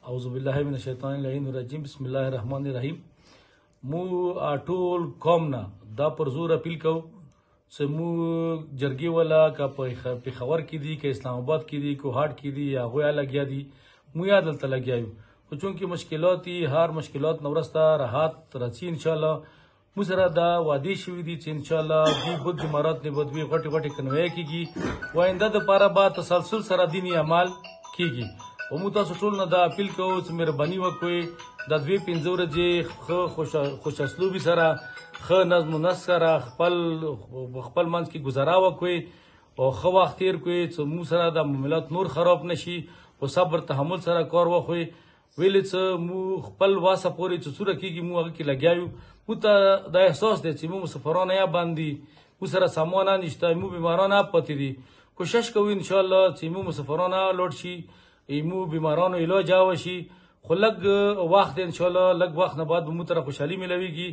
اعوذ بالله من الشیطان اللعین الرجیم بسم الله الرحمن الرحیم. مو ټول قوم نه دا پر زور اپیل کو چې مو جرګي والا کا پېښور کې دي که اسلام آباد کې دي کوهاټ کې دي یا غویا لګیا دي مو یاد دلته لګیا یو خو چونکې مشکلات هر مشکلات نورسته راحت راځي ان شاء الله مو سره دا وعده شوي دي چې ان شاء الله دوی بود جماعت نه بدوي غټي غټي کنوي کیږي وآینده د پاره با تسلسل سره دینی اعمال کیږي. و مو تاسو ټول نه دا اپیل کوو چې مهرباني وکړئ د 2-5 ورځې خوش اسلوبي سره ښه نظم و نسق سره خپل منځ کې گزاره وکړئ او ښه وخت تیر کړئ چې مو سره د معاملات نور خراب نشي او صبر تحمل سره کار وخورئ. ویلې چې مو خپل واسه پورې چې څوره کېږي مو هغه کې لګیا یو مو ته دا احساس دی چې مو مسافران یا باندې مو سره سامان نشته مو بیماران پاتې دي. کوشش کوو انشاءالله چې مو مسافران لوټ شي ایمو بیمارانو علاج وشي خو لږ وخت انشاءالله لږ وخت نه بعد به مو ته خوشحالي ملويږي.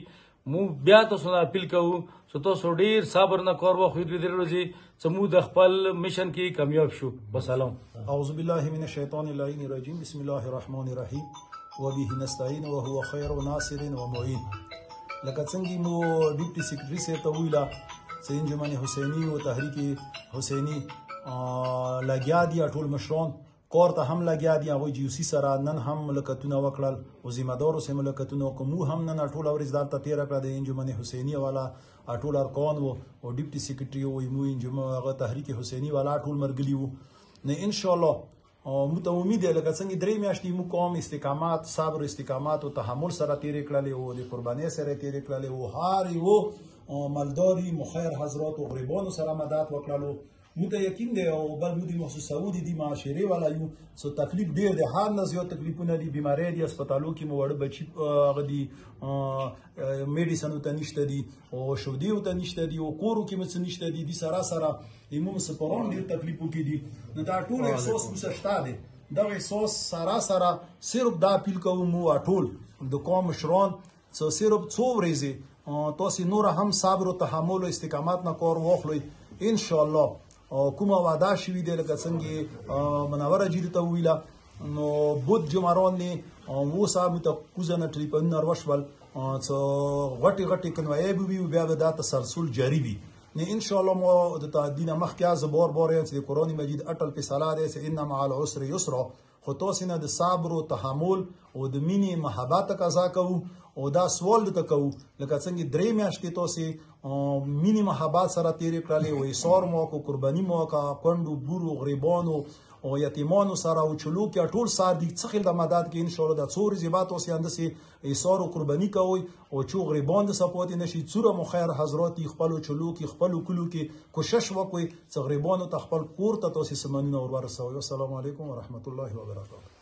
مو بیا تاسو نه اپیل کوو چې تاسو ډیر صبر نه کار واخلئ درې ورځې چې مو د خپل میشن کې کامیاب شو. وسلام. اعوذ بالله من الشیطان اللعین الرجیم بسم الله الرحمن الرحیم وبه نستعین وهو خیر ناصر ومعین. لکه څنګه مو ډیپټي سیکرټري صاحب ته ویله چې انجمن حسیني او تحریک حسیني لګیا دي ټول مشران کور ته هم لګیا دي هغوی جیوسي سره نن هم ملاقاتونه وکړل او ذمه دارو سره ملاقاتونه وکړو. موږ هم نن ټوله ورځ دلته تېره کړه د انجمن حسیني والا ټول ارکان وو او ډیپټي سیکرټري وو مو انجمن هغه تحریک حسیني والا ټول مرګلي وو. نه ان شاء الله مو ته امید ده لکه څنګه درې میاشتې مو کوم استقامت صبر استقامت او تحمل سره تېرې کړلې او د قربانۍ سره تېرې کړلې او هر یو مالداري مخیر حضرات او غریبانو سره مدد وکړلو. مو ته یقین دی او بل مو د محسوسو دي معاشرې والا یو څه تکلیف ډیر دی هر نه زیات تکلیفونه دي بیماری دي هسپتالو کې مو وړ بچي هغه دي میډیسنو ته نشته دي او شودیو ته نشته دي او کورو کې مڅ نشته دي د سره ایمو سپورون ډیر تکلیفو کې دي. نو دا ټول احساس مو شته دی دا احساس سره صرف دا اپیل کوم مو ټول د قوم مشران څو صرف څو ورځې تاسو نور هم صبر او تحمل او استقامت نه کار واخلئ ان شاء الله. کومه وعده شوي دی لکه څنګه منوره جیل ته ویله نو بود جماران نه و صاحب ته کوزنه ټریپن وشول څه غټي کنوایي به وي بیا به دا تسلسل جاری وي. نه ان شاء الله مو د تعدین مخکې از بار چې قرآن مجید اٹل په صلاح دی چې ان مع العسر یسرا خو تاسو نه د صبر او تحمل او د مینې محبت قضا کوو او دا سوال ته کوو لکه څنګه درې میاشتې تاسو مینې محبت سره تیرې کړلې او ایثار مو کو قرباني مو کا کندو بورو غریبانو او یتیمانو سره او چلو کې ټول سار دي څخه د مدد کې ان شاء الله د څور زیبات او سیاندسي ایثار او قرباني کوي او چې غریبان د سپورت نشي څوره مو خیر حضرات خپل چلو کې خپل کلو کې کوشش وکوي چې غریبانو ته خپل کور ته تاسو سمنونه ورسوي. السلام علیکم ورحمت الله وبرکاته.